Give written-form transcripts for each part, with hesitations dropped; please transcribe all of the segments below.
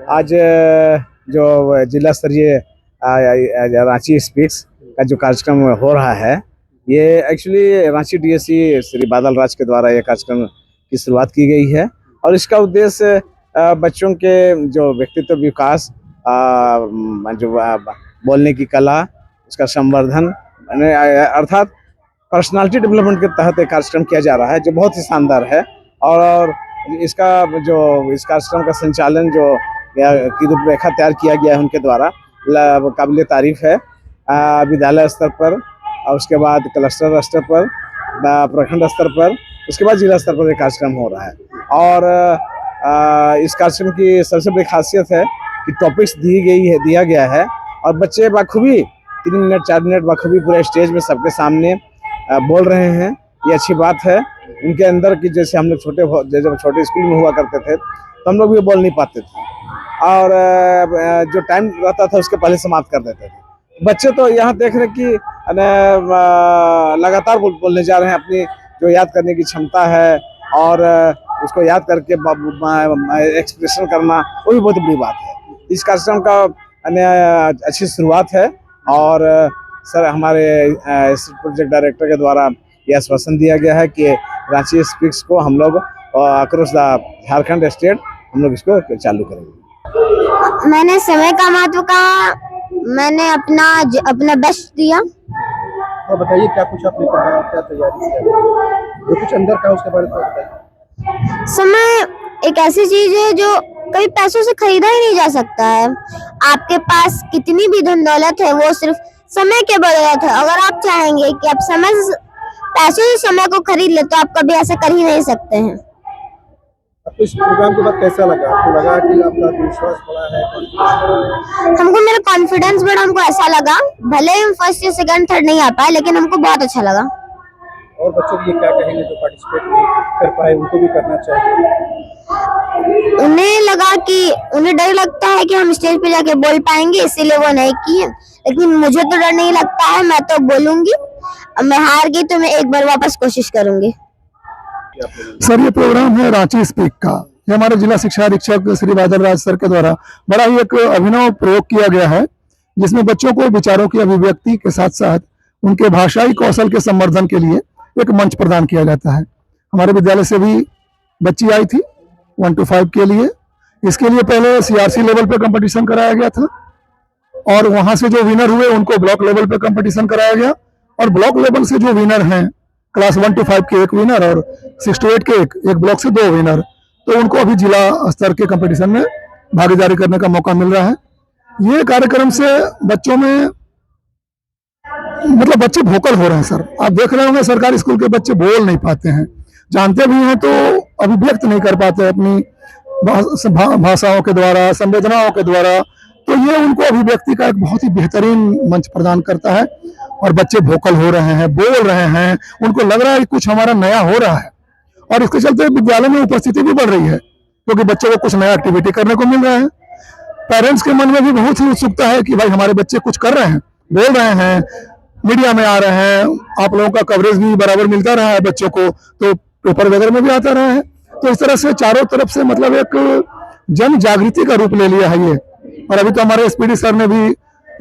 आज जो जिला स्तरीय रांची स्पीक्स का जो कार्यक्रम हो रहा है, ये एक्चुअली रांची डीएससी श्री बादल राज के द्वारा ये कार्यक्रम की शुरुआत की गई है और इसका उद्देश्य बच्चों के जो व्यक्तित्व विकास, जो बोलने की कला, उसका संवर्धन, अर्थात पर्सनालिटी डेवलपमेंट के तहत एक कार्यक्रम किया जा रहा है जो बहुत ही शानदार है। और इसका जो इस कार्यक्रम का संचालन जो की रूपरेखा तैयार किया गया है उनके द्वारा काबिल तारीफ है। विद्यालय स्तर पर और उसके बाद क्लस्टर स्तर पर, प्रखंड स्तर पर, उसके बाद जिला स्तर पर एक कार्यक्रम हो रहा है। और इस कार्यक्रम की सबसे बड़ी खासियत है कि टॉपिक्स दिया गया है और बच्चे बखूबी 3 मिनट 4 मिनट बखूबी पूरे स्टेज में सबके सामने बोल रहे हैं। ये अच्छी बात है। उनके अंदर की जैसे हम लोग जब छोटे स्कूल में हुआ करते थे तो हम लोग भी बोल नहीं पाते थे और जो टाइम रहता था उसके पहले समाप्त कर देते थे। बच्चे तो यहाँ देख रहे कि लगातार बोलने जा रहे हैं। अपनी जो याद करने की क्षमता है और उसको याद करके एक्सप्रेशन करना, वो भी बहुत बड़ी बात है। इस कार्यक्रम का अच्छी शुरुआत है और सर हमारे प्रोजेक्ट डायरेक्टर के द्वारा यह आश्वासन दिया गया है कि रांची स्पीक्स को हम लोग अक्रॉस द झारखंड स्टेट हम लोग इसको चालू करेंगे। मैंने समय का महत्व कहा, मैंने अपना बेस्ट दिया। तो बताइए क्या कुछ आपने कहा, क्या तैयारी किया, जो कुछ अंदर का उसके बारे में बताइए। समय एक ऐसी चीज है जो कभी पैसों से खरीदा ही नहीं जा सकता है। आपके पास कितनी भी धन दौलत है वो सिर्फ समय के बदौलत है। अगर आप चाहेंगे कि आप पैसों से समय को खरीद ले तो आप कभी ऐसा कर ही नहीं सकते हैं। आपको इस प्रोग्राम के बाद कैसा लगा? आपको लगा कि आपका विश्वास बढ़ा है? हमको मेरा कॉन्फिडेंस बढ़ा। हमको ऐसा लगा भले ही हम फर्स्ट या सेकंड थर्ड नहीं आ पाए लेकिन हमको बहुत अच्छा लगा। और बच्चों के लिए क्या कहेंगे जो पार्टिसिपेट नहीं कर पाए, उनको भी करना चाहिए? उन्हें डर लगता है कि हम स्टेज पे जाके बोल पाएंगे, इसीलिए वो नहीं किए। लेकिन मुझे तो डर नहीं लगता है, मैं तो बोलूंगी। मैं हार गई तो मैं एक बार वापस कोशिश करूंगी। सर ये प्रोग्राम है रांची स्पीक का। ये हमारे जिला शिक्षा अधीक्षक श्री बादल राज सर के द्वारा बड़ा ही एक अभिनव प्रयोग किया गया है, जिसमें बच्चों को विचारों की अभिव्यक्ति के साथ साथ उनके भाषाई कौशल के संवर्धन के लिए एक मंच प्रदान किया जाता है। हमारे विद्यालय से भी बच्ची आई थी 1 to 5 के लिए। इसके लिए पहले CRC लेवल पे कंपटीशन कराया गया था और वहां से जो विनर हुए उनको ब्लॉक लेवल पे कंपटीशन कराया गया और ब्लॉक लेवल से जो विनर हैं, क्लास 1 to 5 के एक विनर और 6 to 8 के एक ब्लॉक से 2 विनर, तो उनको अभी जिला स्तर के कंपटीशन में भागीदारी करने का मौका मिल रहा है। ये कार्यक्रम से बच्चों में मतलब बच्चे वोकल हो रहे हैं। सर आप देख रहे होंगे सरकारी स्कूल के बच्चे बोल नहीं पाते हैं, जानते भी हैं तो अभिव्यक्त नहीं कर पाते अपनी भाषाओं के द्वारा, संवेदनाओं के द्वारा। तो ये उनको अभिव्यक्ति का एक बहुत ही बेहतरीन मंच प्रदान करता है और बच्चे वोकल हो रहे हैं, बोल रहे हैं, उनको लग रहा है कि कुछ हमारा नया हो रहा है और इसके चलते विद्यालय में उपस्थिति भी बढ़ रही है क्योंकि बच्चों को कुछ नया एक्टिविटी करने को मिल रहा है। पेरेंट्स के मन में भी बहुत ही उत्सुकता है कि भाई हमारे बच्चे कुछ कर रहे हैं, बोल रहे हैं, मीडिया में आ रहे हैं, आप लोगों का कवरेज भी बराबर मिलता रहा है बच्चों को, तो पेपर वगैरह में भी आता रहा है। तो इस तरह से चारों तरफ से मतलब एक जन जागृति का रूप ले लिया है ये। और अभी तो हमारे SPD सर ने भी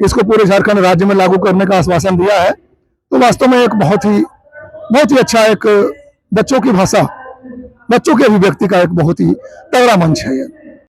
इसको पूरे झारखंड राज्य में लागू करने का आश्वासन दिया है। तो वास्तव में एक बहुत ही अच्छा एक बच्चों की भाषा, बच्चों की अभिव्यक्ति का एक बहुत ही तगड़ा मंच है ये।